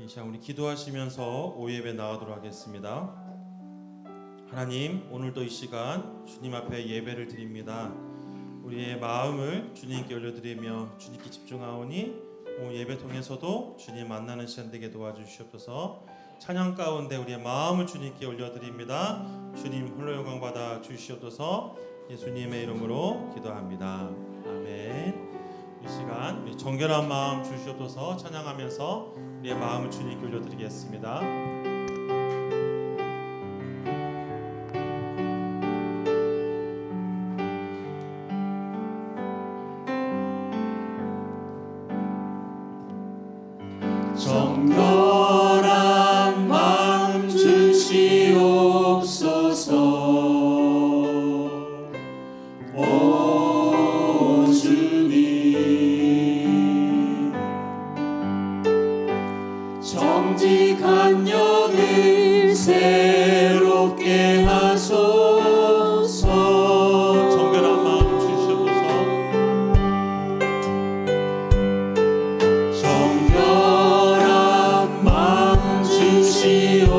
이 시간 우리 기도하시면서 오예배 나가도록 하겠습니다. 하나님, 오늘도 이 시간 주님 앞에 예배를 드립니다. 우리의 마음을 주님께 올려드리며 주님께 집중하오니 오늘 예배 통해서도 주님 만나는 시간 되게 도와주시옵소서. 찬양 가운데 우리의 마음을 주님께 올려드립니다. 주님 홀로 영광 받아 주시옵소서. 예수님의 이름으로 기도합니다. 아멘. 이 시간 우리 정결한 마음 주시옵소서. 찬양하면서 우리의 마음을 주님께 올려드리겠습니다. 정결한 마음 주시옵소서. 오 주님, 정직한 영을 새롭게 하소서. 정결한 마음 주시옵소서. 정결한 마음 주시옵소서.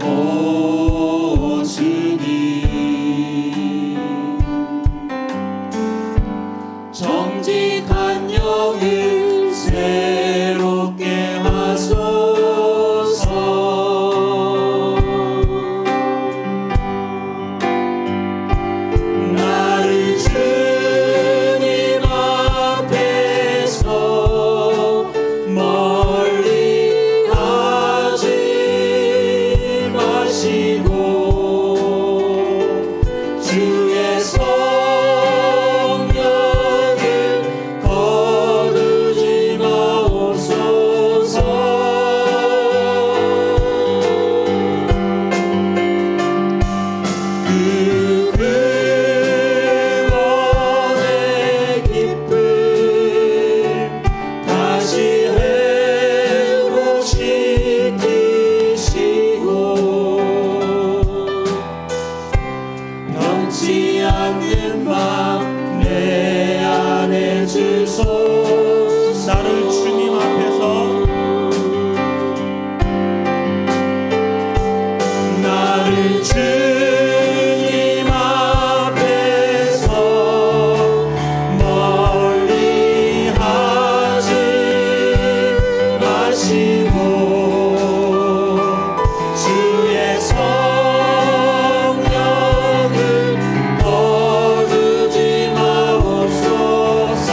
오 주님, 정직한 영을 새롭게 하소서. 나를 주님 앞에서 멀리 하지 마시고 주의 성령을 거두지 마옵소서. 그 구원의 기쁨 다시 회복시키시고 변치 않는 마음 내 안에 주소서. 나를 주님 앞에서 나를 주님 앞에서 멀리 하지 마시고 주의 성령을 거두지 마옵소서.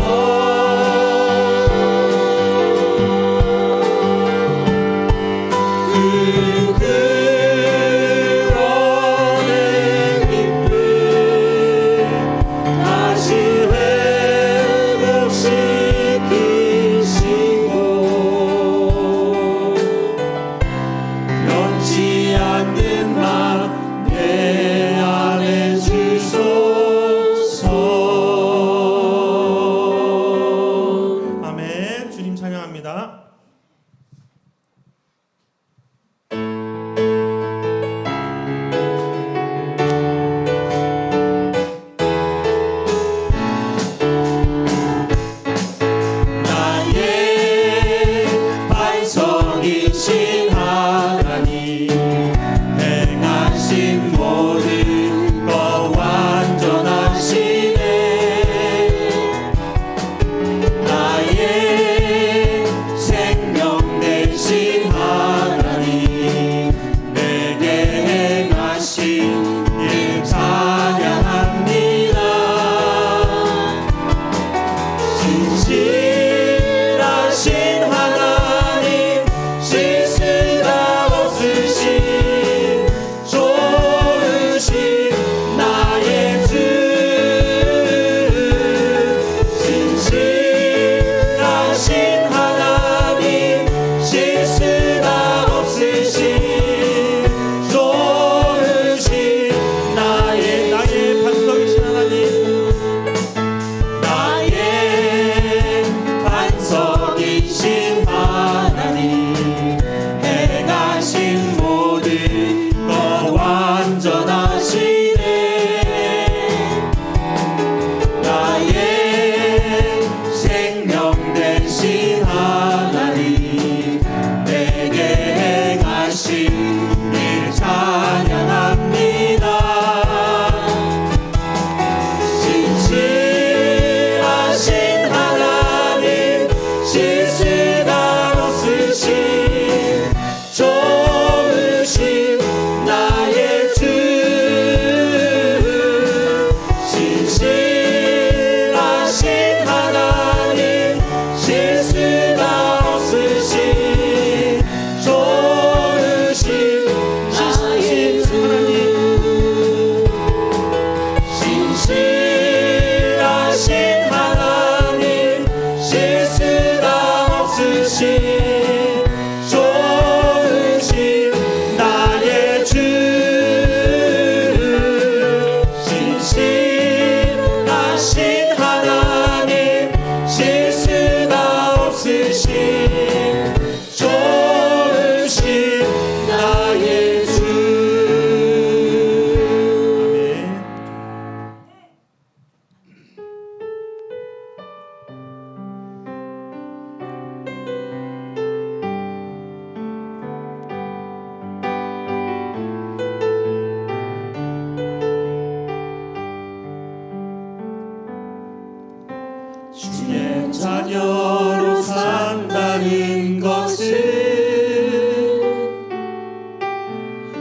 주의 자녀로 산다는 것은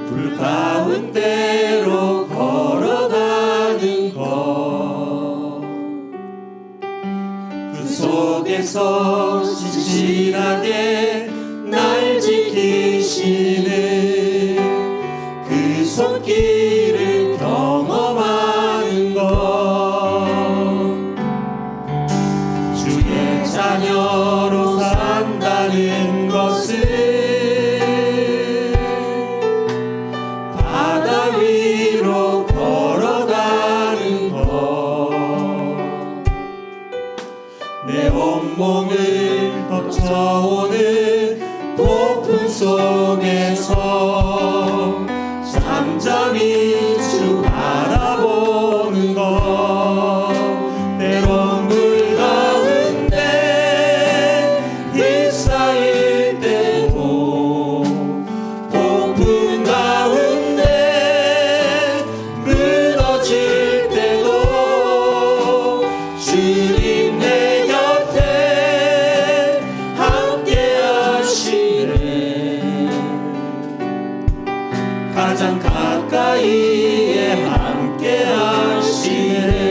불 가운데로 걸어가는 것, 그 속에서 신실하게 날 지키시는 그 손길을 경험하는 것, 주의 자녀로 산다는 것은 바다 위로 걸어가는 것, 내 온몸을 덮쳐오는 폭풍 속에서 잠잠히 주 바라보는 것, 때론 물 가운데 휩싸일 때도 폭풍 가운데 무너질 때도 주님 내 곁에 함께 하시네, 가장 가까이에 함께 하시네.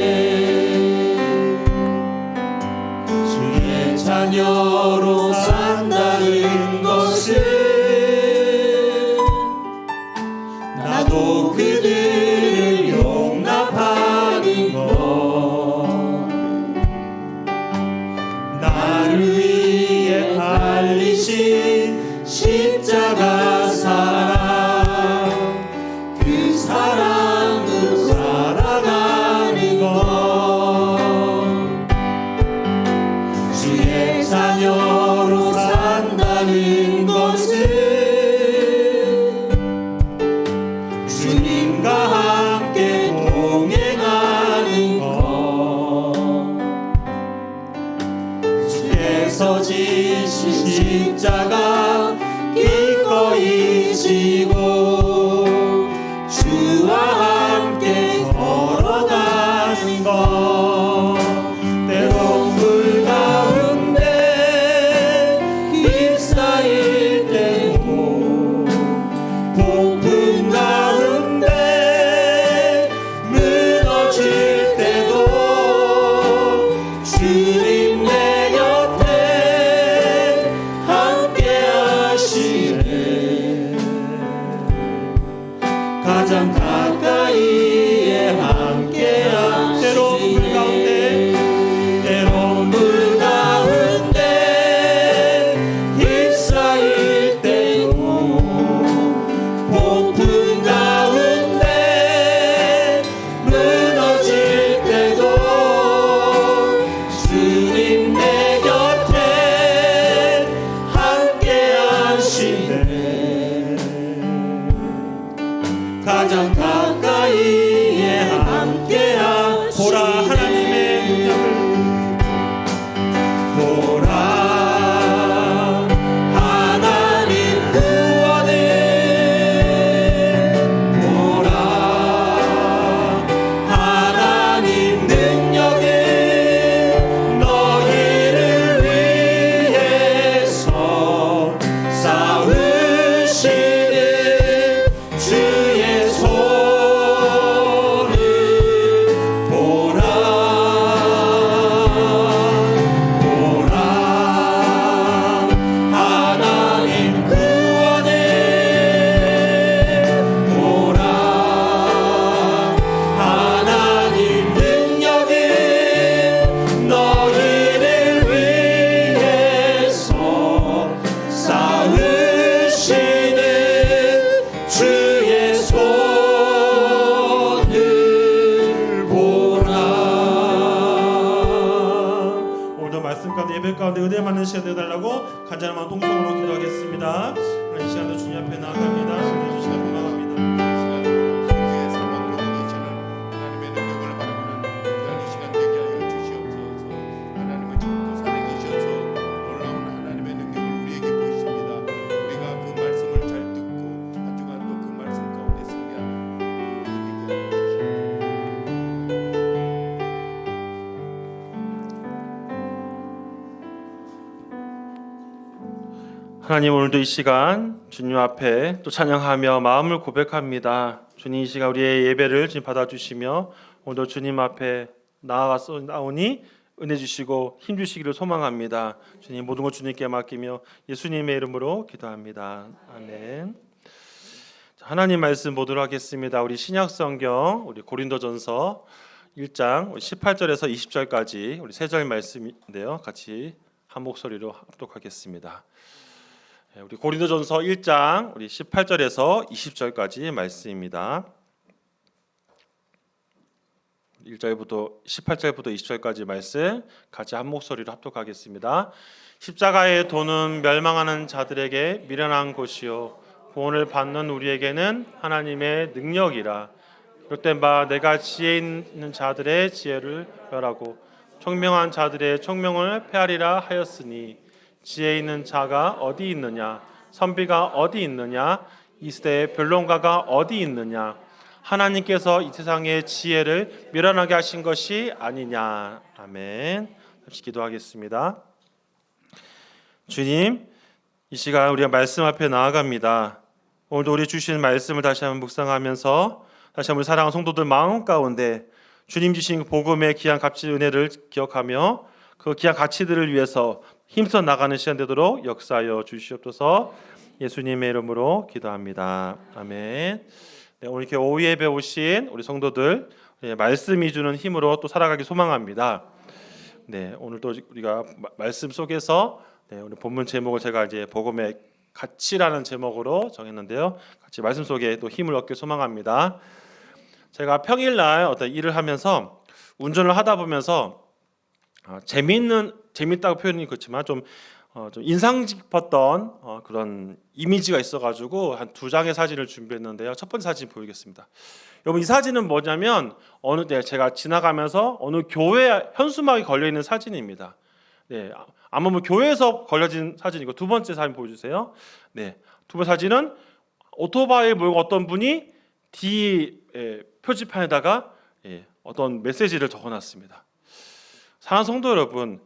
주의 자녀로 산다는 것은 나도 그들을 용납하는 것, 나를 위해 달리신 십자가 사랑, 그 사랑으로 살아가는 것, 주의 자녀로 산다는 것은 주님과 함께 동행하는 것, 주께서 지신 십자가 기꺼이 지고 주와 함께 걸어가는 것, 때론 물 가운데 휩싸일 때도 폭풍 가운데 무너질 때도 주님 내 곁에 함께 하시네, 가장 가까이에 함께 하시네. 때론 물 가운데 휩싸일 때도 폭풍 가운데 무너질 때도 주님 내 곁에 함께 하시네, 가장 가까이에 함께 하시네. 보라 하나님의 능력을, 보라 하나님 구원을, 보라 하나님 능력을, 너희를 위해서 싸우시는 주의 손을 보라, 보라 하나님 구원을, 보라 하나님 능력을, 너희를 위해서 싸우시는 주의 손을 보라. 오늘도 말씀 가운데 예배 가운데 은혜 받는 시간 되어달라고 간절한 마음 통성으로 기도하겠습니다. 이 시간도 주님 앞에 나아갑니다. 은혜 주시고 도망갑니다. 세계의 상황으로 계시는 하나님의 능력을 바라보는 귀한 이 시간 되게 하여 주시옵소서. 하나님은 지금도 살아계셔서 놀라운 하나님의 능력을 우리에게 보이십니다. 우리가 그 말씀을 잘 듣고 한 주간도 그 말씀 가운데 승리하는 우리에게 하여 주시옵소서. 하나님, 오늘도 이 시간 주님 앞에 또 찬양하며 마음을 고백합니다. 주님, 이 시간 우리의 예배를 주님 받아주시며 오늘도 주님 앞에 나오니 은혜 주시고 힘 주시기를 소망합니다. 주님, 모든 것 주님께 맡기며 예수님의 이름으로 기도합니다. 아멘. 하나님 말씀 보도록 하겠습니다. 우리 신약 성경 우리 고린도전서 1장 18절에서 20절까지 우리 세 절 말씀인데요. 같이 한 목소리로 합독하겠습니다. 우리 고린도전서 1장 우리 18절에서 20절까지 말씀입니다. 1절부터 18절부터 20절까지 말씀 같이 한 목소리로 합독하겠습니다. 십자가의 도는 멸망하는 자들에게 미련한 것이요 구원을 받는 우리에게는 하나님의 능력이라. 그릇된 바 내가 지혜 있는 자들의 지혜를 멸하고 총명한 자들의 총명을 폐하리라 하였으니 지혜 있는 자가 어디 있느냐 선비가 어디 있느냐 이 시대의 변론가가 어디 있느냐 하나님께서 이 세상의 지혜를 멸하게 하신 것이 아니냐. 아멘. 잠시 기도하겠습니다. 주님, 이 시간 우리가 말씀 앞에 나아갑니다. 오늘도 우리 주신 말씀을 다시 한번 묵상하면서 다시 한번 사랑하는 성도들 마음 가운데 주님 주신 복음의 귀한 값진 은혜를 기억하며 그 귀한 가치들을 위해서 힘써 나가는 시간 되도록 역사하여 주시옵소서. 예수님의 이름으로 기도합니다. 아멘. 네, 오늘 이렇게 오후 예배 오신 우리 성도들 말씀이 주는 힘으로 또 살아가기 소망합니다. 네, 오늘 또 우리가 말씀 속에서 오늘 본문 제목을 제가 이제 복음의 가치라는 제목으로 정했는데요. 같이 말씀 속에 또 힘을 얻길 소망합니다. 제가 평일날 어떤 일을 하면서 운전을 하다 보면서 재밌다고 표현이 그렇지만 좀 인상 깊었던 그런 이미지가 있어가지고 한 2장의 사진을 준비했는데요. 첫 번째 사진 보이겠습니다. 여러분, 이 사진은 뭐냐면 어느 때 제가 지나가면서 어느 교회 현수막이 걸려 있는 사진입니다. 네, 아마 뭐 교회에서 걸려진 사진이고 두 번째 사진 보여주세요. 네, 두 번째 사진은 오토바이에 몰고 어떤 분이 뒤 표지판에다가 어떤 메시지를 적어놨습니다. 사랑하는 성도 여러분,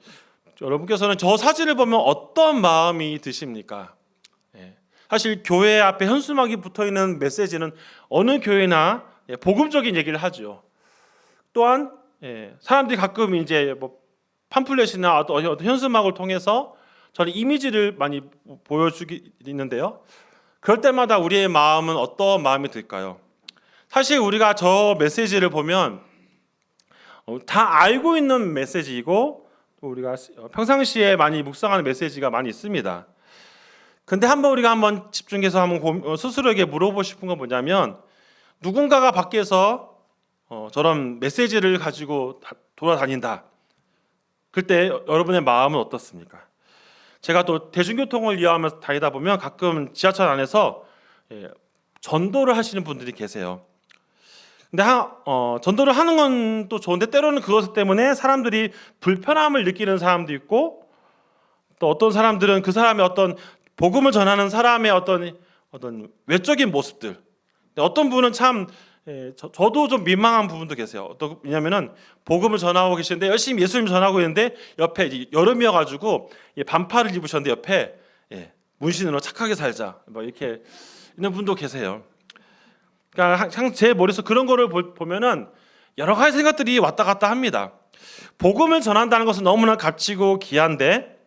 여러분께서는 저 사진을 보면 어떤 마음이 드십니까? 사실 교회 앞에 현수막이 붙어있는 메시지는 어느 교회나 복음적인 얘기를 하죠. 또한 사람들이 가끔 이제 뭐 팜플렛이나 어떤 현수막을 통해서 저는 이미지를 많이 보여주기 있는데요. 그럴 때마다 우리의 마음은 어떤 마음이 들까요? 사실 우리가 저 메시지를 보면 다 알고 있는 메시지이고 우리가 평상시에 많이 묵상하는 메시지가 많이 있습니다. 근데 우리가 한번 집중해서 한번 스스로에게 물어보고 싶은 건 뭐냐면 누군가가 밖에서 저런 메시지를 가지고 돌아다닌다. 그때 여러분의 마음은 어떻습니까? 제가 또 대중교통을 이용하면서 다니다 보면 가끔 지하철 안에서 전도를 하시는 분들이 계세요. 근데 전도를 하는 건 또 좋은데 때로는 그것 때문에 사람들이 불편함을 느끼는 사람도 있고 또 어떤 사람들은 그 사람의 어떤 복음을 전하는 사람의 어떤 외적인 모습들, 어떤 분은 참 저도 좀 민망한 부분도 계세요. 왜냐하면은 복음을 전하고 계시는데 열심히 예수님 전하고 있는데 옆에 여름이어가지고 반팔을 입으셨는데 옆에 문신으로 착하게 살자 뭐 이렇게 있는 분도 계세요. 그러니까 항상 제 머릿속 그런 거를 보면은 여러 가지 생각들이 왔다 갔다 합니다. 복음을 전한다는 것은 너무나 값지고 귀한데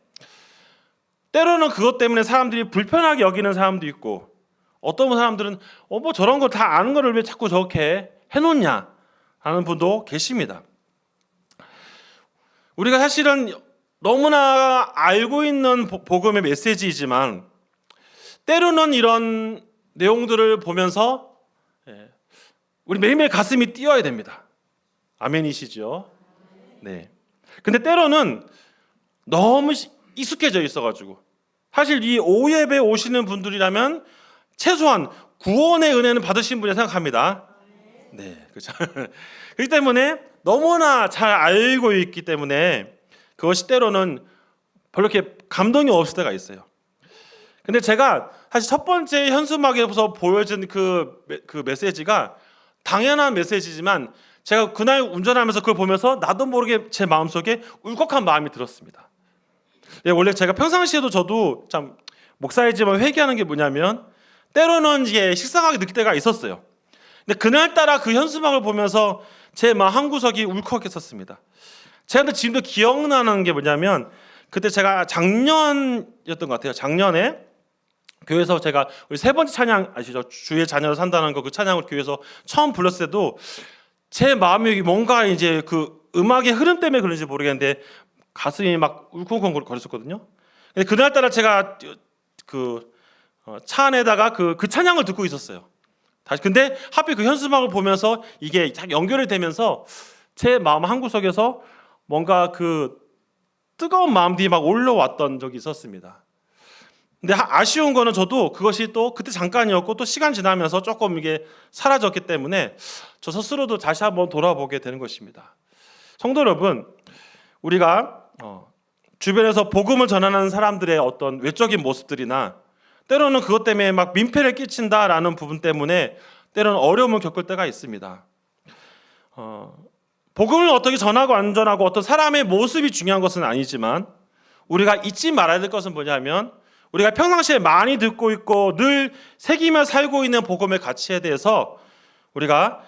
때로는 그것 때문에 사람들이 불편하게 여기는 사람도 있고 어떤 사람들은 뭐 저런 거 다 아는 거를 왜 자꾸 저렇게 해놓냐 하는 분도 계십니다. 우리가 사실은 너무나 알고 있는 복음의 메시지이지만 때로는 이런 내용들을 보면서 우리 매일매일 가슴이 뛰어야 됩니다. 아멘이시죠? 네. 근데 때로는 너무 익숙해져 있어가지고 사실 이 오후 예배 오시는 분들이라면 최소한 구원의 은혜는 받으신 분이라 생각합니다. 네, 그렇죠. 그렇기 때문에 너무나 잘 알고 있기 때문에 그것이 때로는 별로 이렇게 감동이 없을 때가 있어요. 근데 제가 사실 첫 번째 현수막에서 보여진 그 메시지가 당연한 메시지지만 제가 그날 운전하면서 그걸 보면서 나도 모르게 제 마음속에 울컥한 마음이 들었습니다. 네, 원래 제가 평상시에도 저도 참 목사이지만 회개하는 게 뭐냐면 때로는 이게 식상하게 느낄 때가 있었어요. 근데 그날따라 그 현수막을 보면서 제 마음 한구석이 울컥했었습니다. 제가 근데 지금도 기억나는 게 뭐냐면 그때 제가 작년이었던 것 같아요. 작년에 교회에서 제가 우리 세 번째 찬양 아시죠? 주의 자녀로 산다는 거 그 찬양을 교회에서 처음 불렀을 때도 제 마음이 뭔가 이제 그 음악의 흐름 때문에 그런지 모르겠는데 가슴이 막 울컥울컥 거렸었거든요. 근데 그날따라 제가 차 안에다가 그 찬양을 듣고 있었어요. 다시 근데 하필 그 현수막을 보면서 이게 딱 연결이 되면서 제 마음 한구석에서 뭔가 그 뜨거운 마음들이 막 올라왔던 적이 있었습니다. 근데 아쉬운 거는 저도 그것이 또 그때 잠깐이었고 또 시간 지나면서 조금 이게 사라졌기 때문에 저 스스로도 다시 한번 돌아보게 되는 것입니다. 성도 여러분, 우리가 주변에서 복음을 전하는 사람들의 어떤 외적인 모습들이나 때로는 그것 때문에 막 민폐를 끼친다라는 부분 때문에 때로는 어려움을 겪을 때가 있습니다. 복음을 어떻게 전하고 안 전하고 어떤 사람의 모습이 중요한 것은 아니지만 우리가 잊지 말아야 될 것은 뭐냐면 우리가 평상시에 많이 듣고 있고 늘 새기며 살고 있는 복음의 가치에 대해서 우리가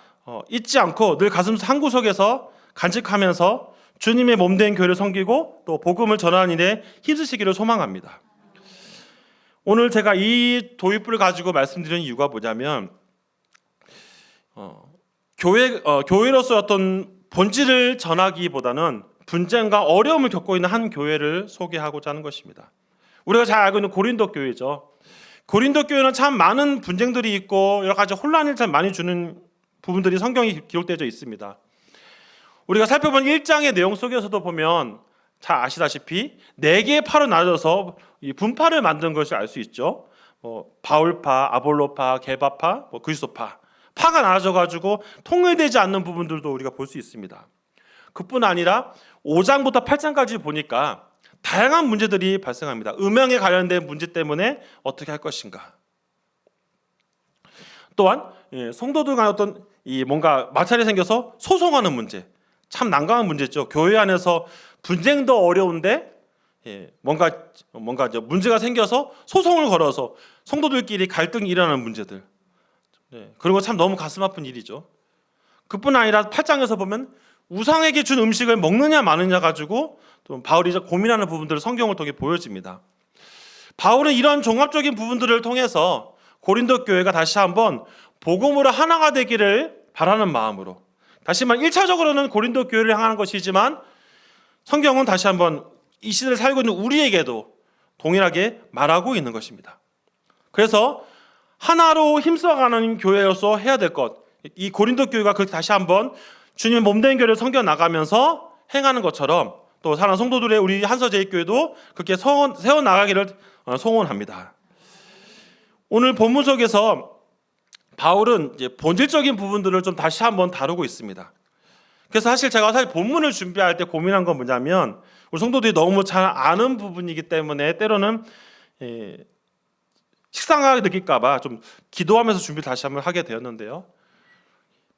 잊지 않고 늘 가슴 한구석에서 간직하면서 주님의 몸된 교회를 섬기고 또 복음을 전하는 일에 힘쓰시기를 소망합니다. 오늘 제가 이 도입부를 가지고 말씀드리는 이유가 뭐냐면 교회로서 어떤 본질을 전하기보다는 분쟁과 어려움을 겪고 있는 한 교회를 소개하고자 하는 것입니다. 우리가 잘 알고 있는 고린도 교회죠. 고린도 교회는 참 많은 분쟁들이 있고 여러 가지 혼란을 참 많이 주는 부분들이 성경에 기록되어 있습니다. 우리가 살펴본 1장의 내용 속에서도 보면 잘 아시다시피 4개의 파로 나눠져서 이 분파를 만든 것을 알 수 있죠. 바울파, 아볼로파, 게바파, 그리스도파 파가 나눠져 가지고 통일되지 않는 부분들도 우리가 볼 수 있습니다. 그뿐 아니라 5장부터 8장까지 보니까 다양한 문제들이 발생합니다. 음행에 관련된 문제 때문에 어떻게 할 것인가. 또한 성도들 간에 어떤 뭔가 마찰이 생겨서 소송하는 문제, 참 난감한 문제죠. 교회 안에서 분쟁도 어려운데 뭔가 이제 문제가 생겨서 소송을 걸어서 성도들끼리 갈등이 일어나는 문제들. 그런 거 참 너무 가슴 아픈 일이죠. 그뿐 아니라 8장에서 보면 우상에게 준 음식을 먹느냐 마느냐 가지고 또 바울이 고민하는 부분들을 성경을 통해 보여집니다. 바울은 이런 종합적인 부분들을 통해서 고린도 교회가 다시 한번 복음으로 하나가 되기를 바라는 마음으로 다시 말 1차적으로는 고린도 교회를 향하는 것이지만 성경은 다시 한번 이 시대를 살고 있는 우리에게도 동일하게 말하고 있는 것입니다. 그래서 하나로 힘써가는 교회로서 해야 될 것, 이 고린도 교회가 그렇게 다시 한번 주님의 몸된 교회를 섬겨 나가면서 행하는 것처럼 또 사랑하는 성도들의 우리 한서제일교회도 그렇게 세워 나가기를 소원합니다. 오늘 본문 속에서 바울은 이제 본질적인 부분들을 좀 다시 한번 다루고 있습니다. 그래서 사실 제가 본문을 준비할 때 고민한 건 뭐냐면 우리 성도들이 너무 잘 아는 부분이기 때문에 때로는 식상하게 느낄까봐 좀 기도하면서 준비를 다시 한번 하게 되었는데요.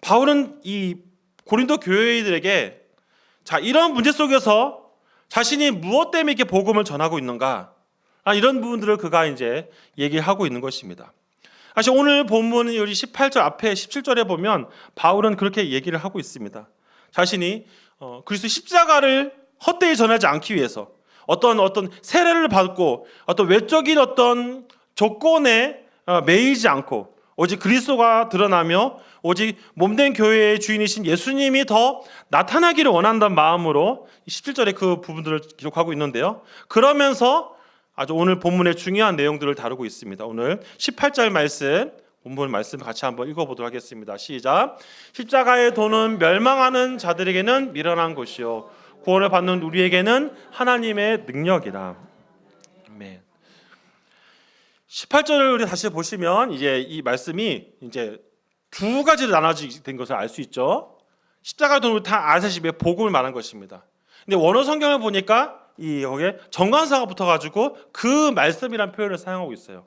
바울은 이 고린도 교회들에게 자 이런 문제 속에서 자신이 무엇 때문에 이렇게 복음을 전하고 있는가 이런 부분들을 그가 이제 얘기하고 있는 것입니다. 사실 오늘 본문 우리 18절 앞에 17절에 보면 바울은 그렇게 얘기를 하고 있습니다. 자신이 그리스도 십자가를 헛되이 전하지 않기 위해서 어떤 세례를 받고 어떤 외적인 어떤 조건에 매이지 않고 오직 그리스도가 드러나며 오직 몸된 교회의 주인이신 예수님이 더 나타나기를 원한다는 마음으로 17절에 그 부분들을 기록하고 있는데요. 그러면서 아주 오늘 본문의 중요한 내용들을 다루고 있습니다. 오늘 18절 말씀, 본문 말씀 같이 한번 읽어보도록 하겠습니다. 시작. 십자가의 도는 멸망하는 자들에게는 미련한 것이요 구원을 받는 우리에게는 하나님의 능력이라. 아멘. 18절을 우리 다시 보시면 이제 이 말씀이 이제 두 가지로 나눠진 것을 알 수 있죠. 십자가의 도는 다 아시다시피 복음을 말한 것입니다. 근데 원어 성경을 보니까 거기에 정관사가 붙어가지고 그 말씀이란 표현을 사용하고 있어요.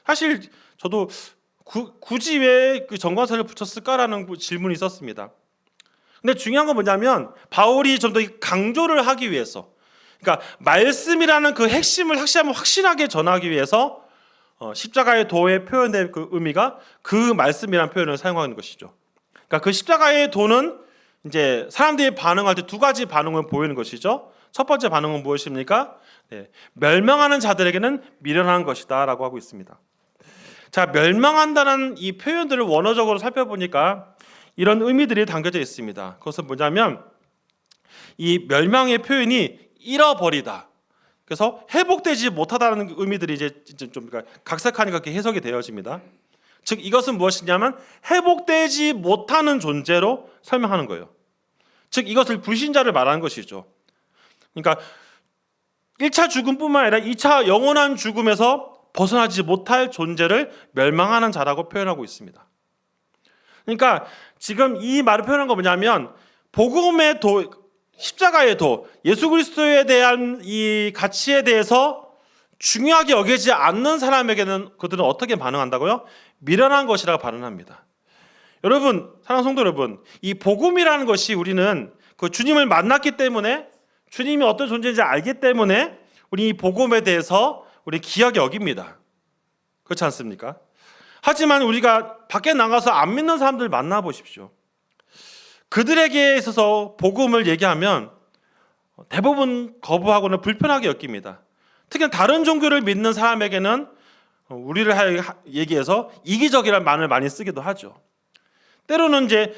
사실 저도 굳이 왜 그 정관사를 붙였을까라는 질문이 있었습니다. 근데 중요한 건 뭐냐면 바울이 좀 더 강조를 하기 위해서 그러니까 말씀이라는 그 핵심을 확실하게 전하기 위해서 십자가의 도에 표현된 그 의미가 그 말씀이라는 표현을 사용하는 것이죠. 그러니까 그 십자가의 도는 이제 사람들이 반응할 때 두 가지 반응을 보이는 것이죠. 첫 번째 반응은 무엇입니까? 네, 멸망하는 자들에게는 미련한 것이다라고 하고 있습니다. 자, 멸망한다는 이 표현들을 원어적으로 살펴보니까 이런 의미들이 담겨져 있습니다. 그것은 뭐냐면 이 멸망의 표현이 잃어버리다. 그래서 회복되지 못하다는 의미들이 이제 좀 각색하니까 그렇게 해석이 되어집니다. 즉 이것은 무엇이냐면 회복되지 못하는 존재로 설명하는 거예요. 즉 이것을 불신자를 말하는 것이죠. 그러니까 1차 죽음뿐만 아니라 2차 영원한 죽음에서 벗어나지 못할 존재를 멸망하는 자라고 표현하고 있습니다. 그러니까 지금 이 말을 표현한 거 뭐냐면 복음의 도, 십자가의 도, 예수 그리스도에 대한 이 가치에 대해서 중요하게 여기지 않는 사람에게는 그들은 어떻게 반응한다고요? 미련한 것이라고 반응합니다. 여러분, 사랑하는 성도 여러분, 이 복음이라는 것이 우리는 그 주님을 만났기 때문에 주님이 어떤 존재인지 알기 때문에 우리 이 복음에 대해서 우리 귀하게 여깁니다. 그렇지 않습니까? 하지만 우리가 밖에 나가서 안 믿는 사람들 만나보십시오. 그들에게 있어서 복음을 얘기하면 대부분 거부하거나 불편하게 여깁니다. 특히 다른 종교를 믿는 사람에게는 우리를 얘기해서 이기적이라는 말을 많이 쓰기도 하죠. 때로는 이제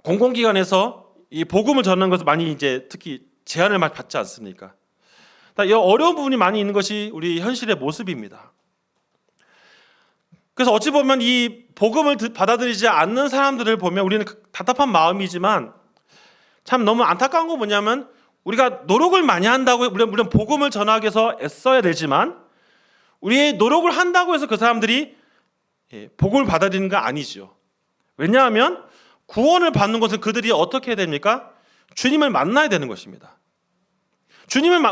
공공기관에서 이 복음을 전하는 것을 많이 이제 특히 제한을 많이 받지 않습니까? 이 어려운 부분이 많이 있는 것이 우리 현실의 모습입니다. 그래서 어찌 보면 이 복음을 받아들이지 않는 사람들을 보면 우리는 답답한 마음이지만 참 너무 안타까운 건 뭐냐면 우리가 노력을 많이 한다고 물론 복음을 전하기 위해서 애써야 되지만 우리의 노력을 한다고 해서 그 사람들이 복음을 받아들이는 건 아니죠. 왜냐하면 구원을 받는 것은 그들이 어떻게 해야 됩니까? 주님을 만나야 되는 것입니다.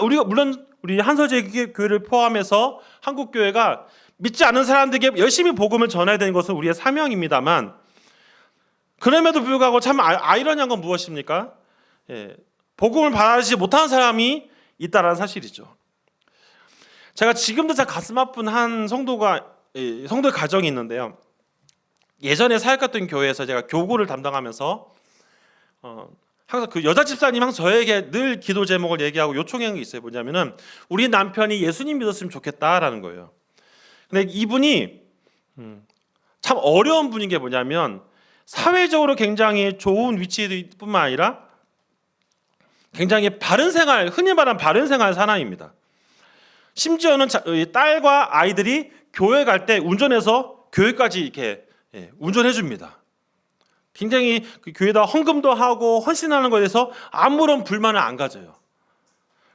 우리가 물론 우리 한서재 교회를 포함해서 한국 교회가 믿지 않는 사람들에게 열심히 복음을 전해야 되는 것은 우리의 사명입니다만 그럼에도 불구하고 참 아이러니한 건 무엇입니까? 복음을 받아들이지 못하는 사람이 있다는 사실이죠. 제가 지금도 참 가슴 아픈 한 성도의 가정이 있는데요. 예전에 사역했던 교회에서 제가 교구를 담당하면서 항상 그 여자 집사님 항상 저에게 늘 기도 제목을 얘기하고 요청한 게 있어요. 뭐냐면은 우리 남편이 예수님 믿었으면 좋겠다라는 거예요. 근데 이분이 참 어려운 분인 게 뭐냐면 사회적으로 굉장히 좋은 위치뿐만 아니라 굉장히 바른 생활, 흔히 말하는 바른 생활 사람입니다. 심지어는 딸과 아이들이 교회 갈 때 운전해서 교회까지 이렇게 운전해 줍니다. 굉장히 그 교회에다 헌금도 하고 헌신하는 것에 대해서 아무런 불만을 안 가져요.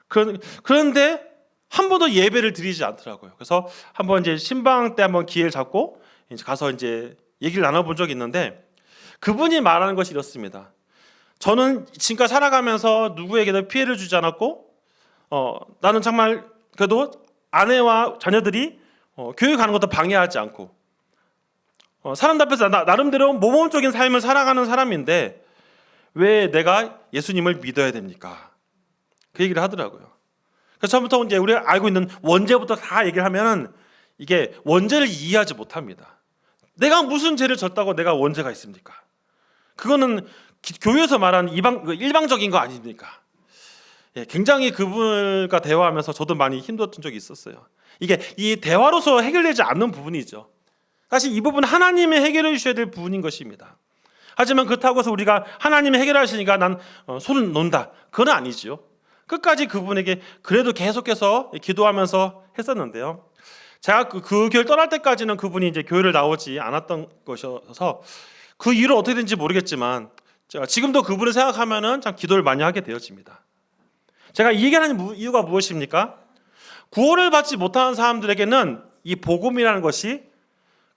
그런데 한 번도 예배를 드리지 않더라고요. 그래서 한번 이제 신방 때 한번 기회를 잡고 이제 가서 이제 얘기를 나눠본 적이 있는데 그분이 말하는 것이 이렇습니다. 저는 지금까지 살아가면서 누구에게도 피해를 주지 않았고 나는 정말 그래도 아내와 자녀들이 교회 가는 것도 방해하지 않고 사람들 앞에서 나름대로 모범적인 삶을 살아가는 사람인데 왜 내가 예수님을 믿어야 됩니까? 그 얘기를 하더라고요. 그래서 처음부터 이제 우리가 알고 있는 원죄부터 다 얘기를 하면은 이게 원죄를 이해하지 못합니다. 내가 무슨 죄를 졌다고 내가 원죄가 있습니까? 그거는 교회에서 말하는 일방적인 거 아닙니까? 굉장히 그분과 대화하면서 저도 많이 힘들었던 적이 있었어요. 이게 이 대화로서 해결되지 않는 부분이죠. 사실 이 부분은 하나님이 해결해 주셔야 될 부분인 것입니다. 하지만 그렇다고 해서 우리가 하나님이 해결하시니까 난 손을 놓는다. 그건 아니죠. 끝까지 그분에게 그래도 계속해서 기도하면서 했었는데요. 제가 그 교회를 떠날 때까지는 그분이 이제 교회를 나오지 않았던 것이어서 그 이유를 어떻게 된지 모르겠지만 제가 지금도 그분을 생각하면은 참 기도를 많이 하게 되어집니다. 제가 이 얘기하는 이유가 무엇입니까? 구원을 받지 못하는 사람들에게는 이 복음이라는 것이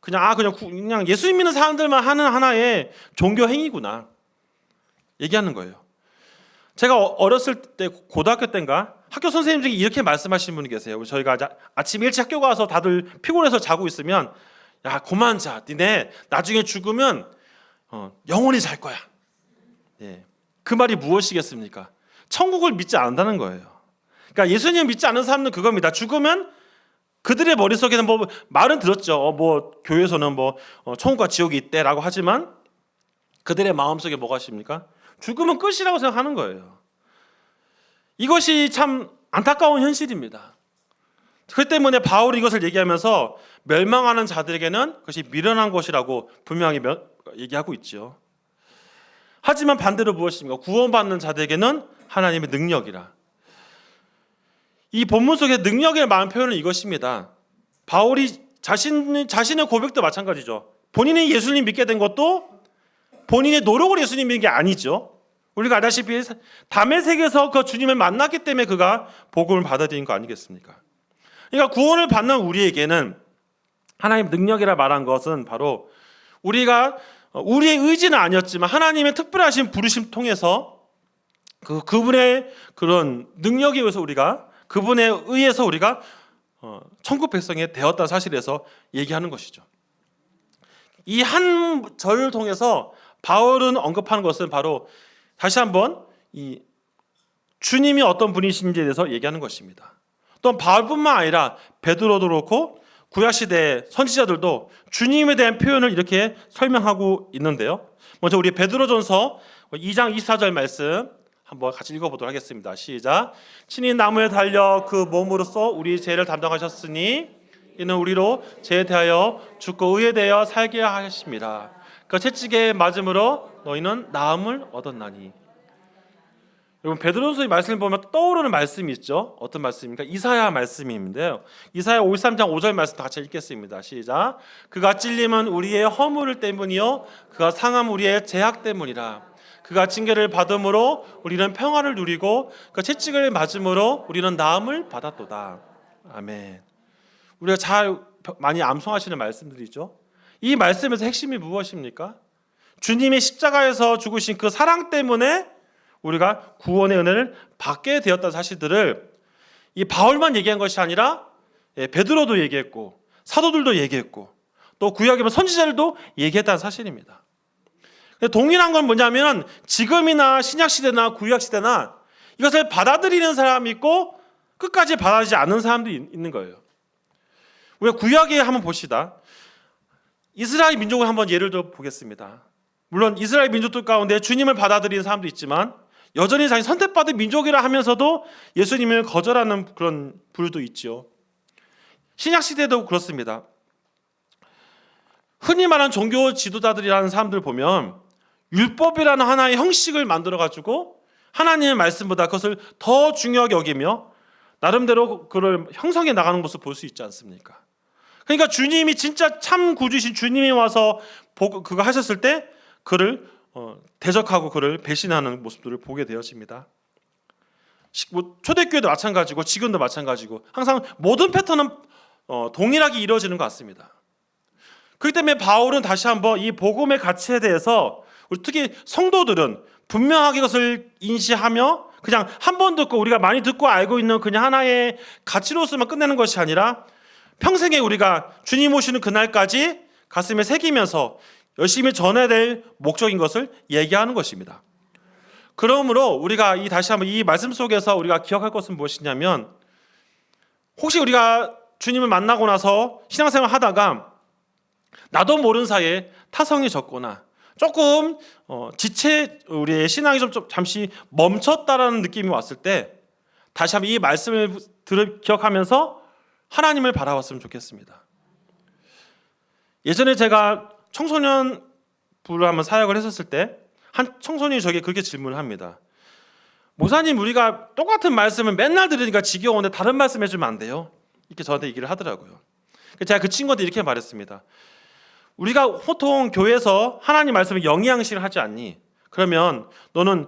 그냥 예수님 믿는 사람들만 하는 하나의 종교 행위구나 얘기하는 거예요. 제가 어렸을 때 고등학교 때인가 학교 선생님 중에 이렇게 말씀하신 분이 계세요. 저희가 아침 일찍 학교 가서 다들 피곤해서 자고 있으면 야 그만 자, 니네 나중에 죽으면 영원히 잘 거야. 그 말이 무엇이겠습니까? 천국을 믿지 않는다는 거예요. 그러니까 예수님 믿지 않는 사람은 그겁니다. 죽으면 그들의 머릿속에는 뭐 말은 들었죠. 뭐 교회에서는 뭐 천국과 지옥이 있대라고 하지만 그들의 마음속에 뭐가 있습니까? 죽으면 끝이라고 생각하는 거예요. 이것이 참 안타까운 현실입니다. 그 때문에 바울이 이것을 얘기하면서 멸망하는 자들에게는 그것이 미련한 것이라고 분명히 얘기하고 있죠. 하지만 반대로 무엇입니까? 구원받는 자들에게는 하나님의 능력이라. 이 본문 속에 능력의 마음 표현은 이것입니다. 바울이 자신의 고백도 마찬가지죠. 본인이 예수님 믿게 된 것도 본인의 노력으로 예수님 믿는 게 아니죠. 우리가 알다시피 담의 세계에서 그 주님을 만났기 때문에 그가 복음을 받아들인 거 아니겠습니까? 그러니까 구원을 받는 우리에게는 하나님의 능력이라 말한 것은 바로 우리가 우리의 의지는 아니었지만 하나님의 특별하신 부르심 통해서 그분의 그런 능력에 의해서 우리가 그분에 의해서 우리가 천국 백성이 되었다는 사실에서 얘기하는 것이죠. 이 한 절을 통해서 바울은 언급하는 것은 바로 다시 한번 이 주님이 어떤 분이신지에 대해서 얘기하는 것입니다. 또 바울뿐만 아니라 베드로도 그렇고 구약 시대 선지자들도 주님에 대한 표현을 이렇게 설명하고 있는데요. 먼저 우리 베드로전서 2장 24절 말씀 한번 같이 읽어보도록 하겠습니다. 시작. 친히 나무에 달려 그 몸으로써 우리 죄를 담당하셨으니 이는 우리로 죄에 대하여 죽고 의에 대하여 살게 하십니다. 그 채찍에 맞음으로 너희는 나음을 얻었나니. 여러분 베드로전서의 말씀을 보면 떠오르는 말씀이 있죠. 어떤 말씀입니까? 이사야 말씀인데요. 이사야 53장 5절 말씀 다 같이 읽겠습니다. 시작. 그가 찔림은 우리의 허물 때문이요 그가 상함 우리의 죄악 때문이라. 그가 징계를 받음으로 우리는 평화를 누리고 그 채찍을 맞음으로 우리는 나음을 받았도다. 아멘. 우리가 잘 많이 암송하시는 말씀들이죠. 이 말씀에서 핵심이 무엇입니까? 주님이 십자가에서 죽으신 그 사랑 때문에 우리가 구원의 은혜를 받게 되었다는 사실들을 이 바울만 얘기한 것이 아니라 베드로도 얘기했고 사도들도 얘기했고 또 구약에 보면 선지자들도 얘기했다는 사실입니다. 동일한 건 뭐냐면 지금이나 신약시대나 구약시대나 이것을 받아들이는 사람이 있고 끝까지 받아들이지 않는 사람도 있는 거예요. 우리가 구약에 한번 봅시다. 이스라엘 민족을 한번 예를 들어 보겠습니다. 물론 이스라엘 민족들 가운데 주님을 받아들이는 사람도 있지만 여전히 자기 선택받은 민족이라 하면서도 예수님을 거절하는 그런 부류도 있죠. 신약시대도 그렇습니다. 흔히 말하는 종교 지도자들이라는 사람들 보면 율법이라는 하나의 형식을 만들어가지고 하나님의 말씀보다 그것을 더 중요하게 여기며 나름대로 그걸 형성해 나가는 것을 볼 수 있지 않습니까? 그러니까 주님이 진짜 참 구주신 주님이 와서 그거 하셨을 때 그를 대적하고 그를 배신하는 모습들을 보게 되어집니다. 초대교회도 마찬가지고 지금도 마찬가지고 항상 모든 패턴은 동일하게 이루어지는 것 같습니다. 그렇기 때문에 바울은 다시 한번 이 복음의 가치에 대해서 우리 특히 성도들은 분명하게 이것을 인지하며 그냥 한 번 듣고 우리가 많이 듣고 알고 있는 그냥 하나의 가치로서만 끝내는 것이 아니라 평생에 우리가 주님 오시는 그날까지 가슴에 새기면서 열심히 전해야 될 목적인 것을 얘기하는 것입니다. 그러므로 우리가 다시 한번 이 말씀 속에서 우리가 기억할 것은 무엇이냐면 혹시 우리가 주님을 만나고 나서 신앙생활 하다가 나도 모르는 사이에 타성이 졌거나 조금 우리의 신앙이 좀 잠시 멈췄다라는 느낌이 왔을 때 다시 한번 이 말씀을 기억하면서 하나님을 바라봤으면 좋겠습니다. 예전에 제가 청소년 부를 한번 사역을 했었을 때 한 청소년이 저에게 그렇게 질문을 합니다. 목사님 우리가 똑같은 말씀을 맨날 들으니까 지겨운데 다른 말씀 해주면 안 돼요? 이렇게 저한테 얘기를 하더라고요. 제가 그 친구한테 이렇게 말했습니다. 우리가 보통 교회에서 하나님 말씀을 영양식을 하지 않니? 그러면 너는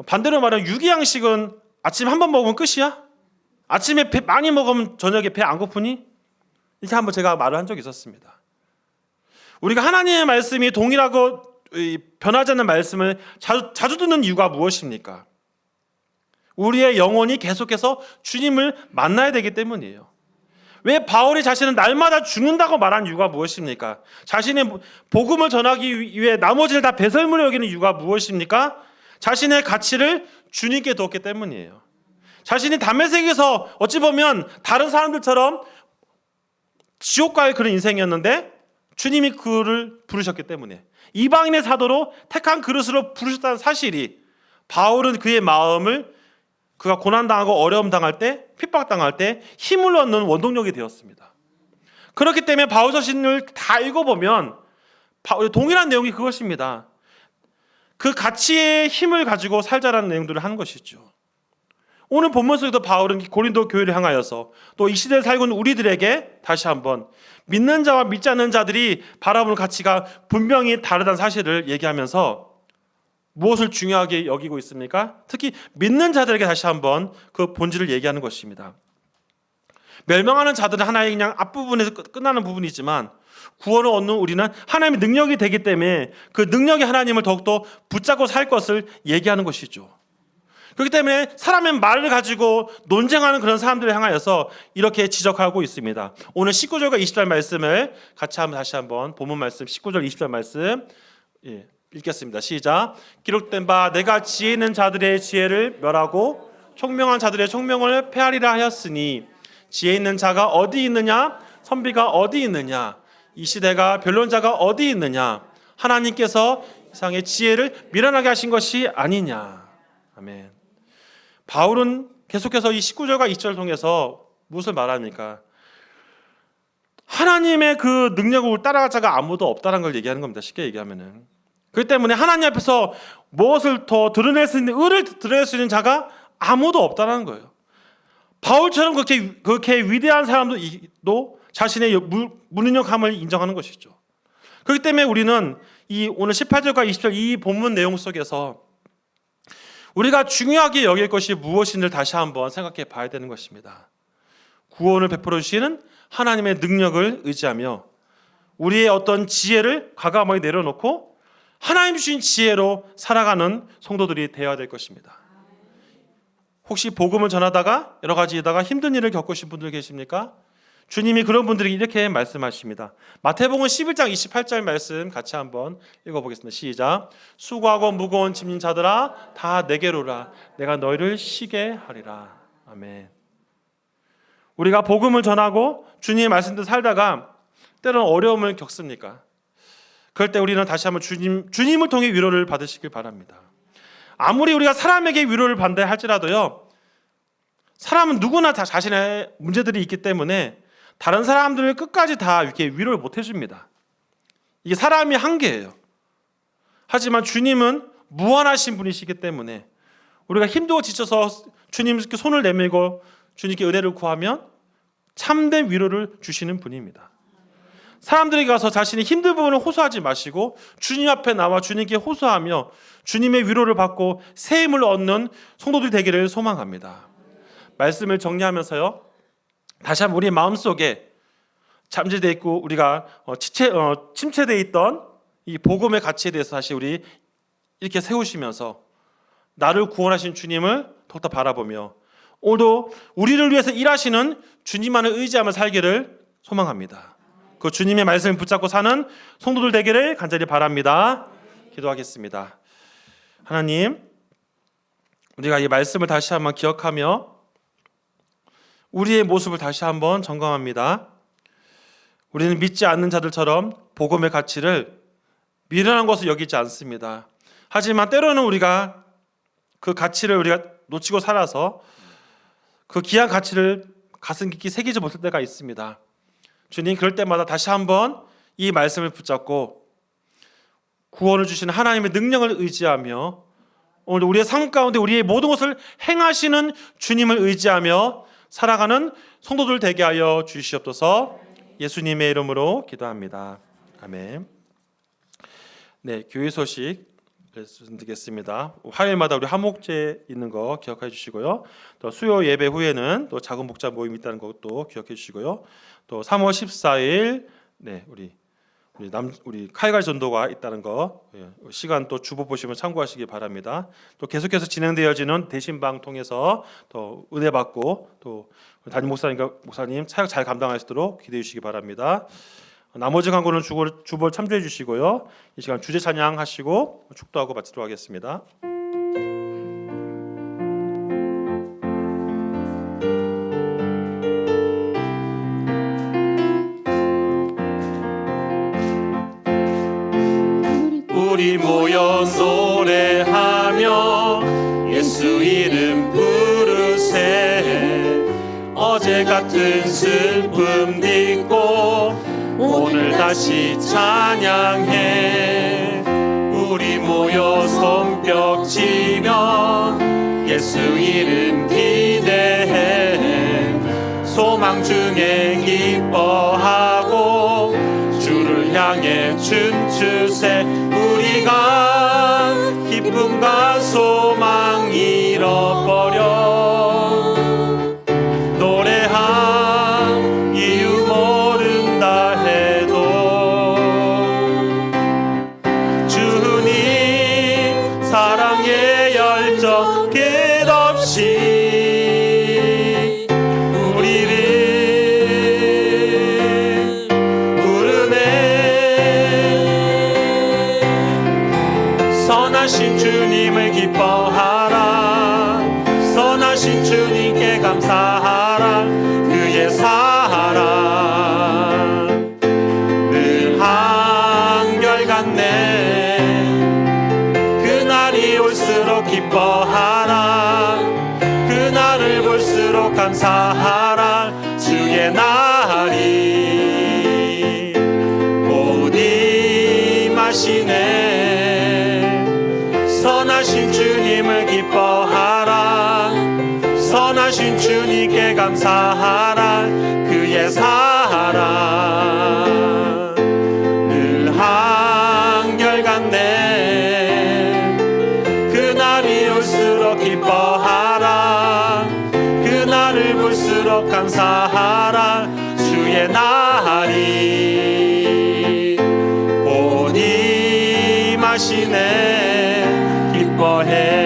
반대로 말하면 유기양식은 아침에 한 번 먹으면 끝이야? 아침에 배 많이 먹으면 저녁에 배 안 고프니? 이렇게 한번 제가 말을 한 적이 있었습니다. 우리가 하나님의 말씀이 동일하고 변하지 않는 말씀을 자주 듣는 이유가 무엇입니까? 우리의 영혼이 계속해서 주님을 만나야 되기 때문이에요. 왜 바울이 자신은 날마다 죽는다고 말한 이유가 무엇입니까? 자신의 복음을 전하기 위해 나머지를 다 배설물로 여기는 이유가 무엇입니까? 자신의 가치를 주님께 두었기 때문이에요. 자신이 담메색에서 어찌 보면 다른 사람들처럼 지옥 갈 그런 인생이었는데 주님이 그를 부르셨기 때문에 이방인의 사도로 택한 그릇으로 부르셨다는 사실이 바울은 그의 마음을 그가 고난당하고 어려움 당할 때 핍박당할 때 힘을 얻는 원동력이 되었습니다. 그렇기 때문에 바울 서신을 다 읽어보면 동일한 내용이 그것입니다. 그 가치의 힘을 가지고 살자라는 내용들을 하는 것이죠. 오늘 본문 속에도 바울은 고린도 교회를 향하여서 또 이 시대에 살고 있는 우리들에게 다시 한번 믿는 자와 믿지 않는 자들이 바라보는 가치가 분명히 다르다는 사실을 얘기하면서 무엇을 중요하게 여기고 있습니까? 특히 믿는 자들에게 다시 한번 그 본질을 얘기하는 것입니다. 멸망하는 자들은 하나의 그냥 앞부분에서 끝나는 부분이지만 구원을 얻는 우리는 하나님의 능력이 되기 때문에 그 능력이 하나님을 더욱더 붙잡고 살 것을 얘기하는 것이죠. 그렇기 때문에 사람의 말을 가지고 논쟁하는 그런 사람들을 향하여서 이렇게 지적하고 있습니다. 오늘 19절과 20절 말씀을 같이 한번 다시 한번 본문 말씀 19절 20절 말씀 읽겠습니다. 시작. 기록된 바 내가 지혜 있는 자들의 지혜를 멸하고 총명한 자들의 총명을 폐하리라 하였으니 지혜 있는 자가 어디 있느냐 선비가 어디 있느냐 이 시대가 변론자가 어디 있느냐 하나님께서 세상의 지혜를 미련하게 하신 것이 아니냐. 아멘. 바울은 계속해서 이 19절과 20절을 통해서 무엇을 말합니까? 하나님의 그 능력을 따라갈 자가 아무도 없다는 걸 얘기하는 겁니다. 쉽게 얘기하면은. 그렇기 때문에 하나님 앞에서 무엇을 더 드러낼 수 있는 의를 드러낼 수 있는 자가 아무도 없다는 거예요. 바울처럼 그렇게 위대한 사람도 자신의 무능력함을 인정하는 것이죠. 그렇기 때문에 우리는 이 오늘 18절과 20절 이 본문 내용 속에서 우리가 중요하게 여길 것이 무엇인지를 다시 한번 생각해 봐야 되는 것입니다. 구원을 베풀어 주시는 하나님의 능력을 의지하며 우리의 어떤 지혜를 과감하게 내려놓고 하나님 주신 지혜로 살아가는 성도들이 되어야 될 것입니다. 혹시 복음을 전하다가 여러 가지 일다가 힘든 일을 겪으신 분들 계십니까? 주님이 그런 분들에게 이렇게 말씀하십니다. 마태복음 11장 28절 말씀 같이 한번 읽어보겠습니다. 시작. 수고하고 무거운 짐진 자들아 다 내게로 오라. 내가 너희를 쉬게 하리라. 아멘. 우리가 복음을 전하고 주님의 말씀대로 살다가 때로는 어려움을 겪습니까? 그럴 때 우리는 다시 한번 주님을 통해 위로를 받으시길 바랍니다. 아무리 우리가 사람에게 위로를 받는다 할지라도요, 사람은 누구나 다 자신의 문제들이 있기 때문에 다른 사람들을 끝까지 다 이렇게 위로를 못 해줍니다. 이게 사람이 한계예요. 하지만 주님은 무한하신 분이시기 때문에 우리가 힘들고 지쳐서 주님께 손을 내밀고 주님께 은혜를 구하면 참된 위로를 주시는 분입니다. 사람들에게 가서 자신의 힘든 부분을 호소하지 마시고 주님 앞에 나와 주님께 호소하며 주님의 위로를 받고 새 힘을 얻는 성도들이 되기를 소망합니다. 말씀을 정리하면서요, 다시 한번 우리 마음속에 잠재되어 있고 우리가 침체되어 있던 이 복음의 가치에 대해서 다시 우리 이렇게 세우시면서 나를 구원하신 주님을 더욱더 바라보며 오늘도 우리를 위해서 일하시는 주님만을 의지하며 살기를 소망합니다. 그 주님의 말씀을 붙잡고 사는 성도들 되기를 간절히 바랍니다. 기도하겠습니다. 하나님, 우리가 이 말씀을 다시 한번 기억하며 우리의 모습을 다시 한번 점검합니다. 우리는 믿지 않는 자들처럼 복음의 가치를 미련한 것을 여기지 않습니다. 하지만 때로는 우리가 그 가치를 우리가 놓치고 살아서 그 귀한 가치를 가슴 깊이 새기지 못할 때가 있습니다. 주님, 그럴 때마다 다시 한번 이 말씀을 붙잡고 구원을 주시는 하나님의 능력을 의지하며 오늘 우리의 삶 가운데 우리의 모든 것을 행하시는 주님을 의지하며 살아가는 성도들 되게 하여 주시옵소서. 예수님의 이름으로 기도합니다. 아멘. 네, 교회 소식 말씀드리겠습니다. 화요일마다 우리 화목제 있는 거 기억해 주시고요. 또 수요 예배 후에는 또 작은 목자 모임 있다는 것도 기억해 주시고요. 또 3월 14일 네, 우리 칼갈 전도가 있다는 거 시간 또 주보 보시면 참고하시기 바랍니다. 또 계속해서 진행되어지는 대신방 통해서 또 은혜 받고 또 담임 목사님 사역 잘 감당하시도록 기대해 주시기 바랍니다. 나머지 광고는 주보 참조해 주시고요. 이 시간 주제 찬양 하시고 축도하고 마치도록 하겠습니다. 같은 슬픔 딛고 오늘 다시 찬양해. 우리 모여 손뼉치며 예수 이름 기대해. 소망 중에 기뻐하고 주를 향해 춤추세. 우리가 기쁨과 소망 잃어버려 노래한 이유 모른다 해도 주님 사랑의 열정 끝없이 우리를 부르네. 선하신 주님을 기뻐하라. 선하신 주님께 감사하라. 그의 사랑 늘 한결같네. 그날이 올수록 기뻐하라. 그날을 볼수록 감사하라. 주의 날이 곧 임하시네. 선하신 주님을 기뻐하라. 선하신 주님께 감사하라. 그의 사랑 늘 한결같네. 그날이 올수록 기뻐하라. 그날을 볼수록 감사하라. 주의 날이 곧 임하시네. 기뻐해.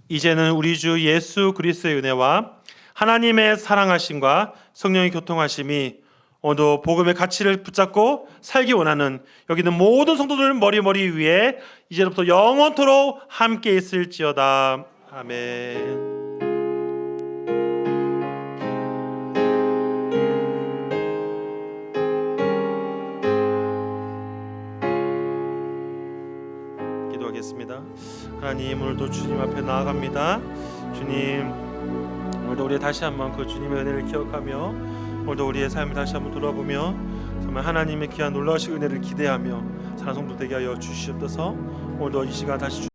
이제는 우리 주 예수 그리스도의 은혜와 하나님의 사랑하심과 성령의 교통하심이 오늘도 복음의 가치를 붙잡고 살기 원하는 여기 있는 모든 성도들 머리 위에 이제부터 영원토록 함께 있을지어다. 아멘. 기도하겠습니다. 하나님, 오늘도 주님 앞에 나아갑니다. 주님, 오늘도 우리 다시 한번 그 주님의 은혜를 기억하며 오늘도 우리의 삶을 다시 한번 돌아보며 정말 하나님의 귀한 놀라우신 은혜를 기대하며 사는 성도 되게 하여 주시옵소서. 오늘도 이 시간 다시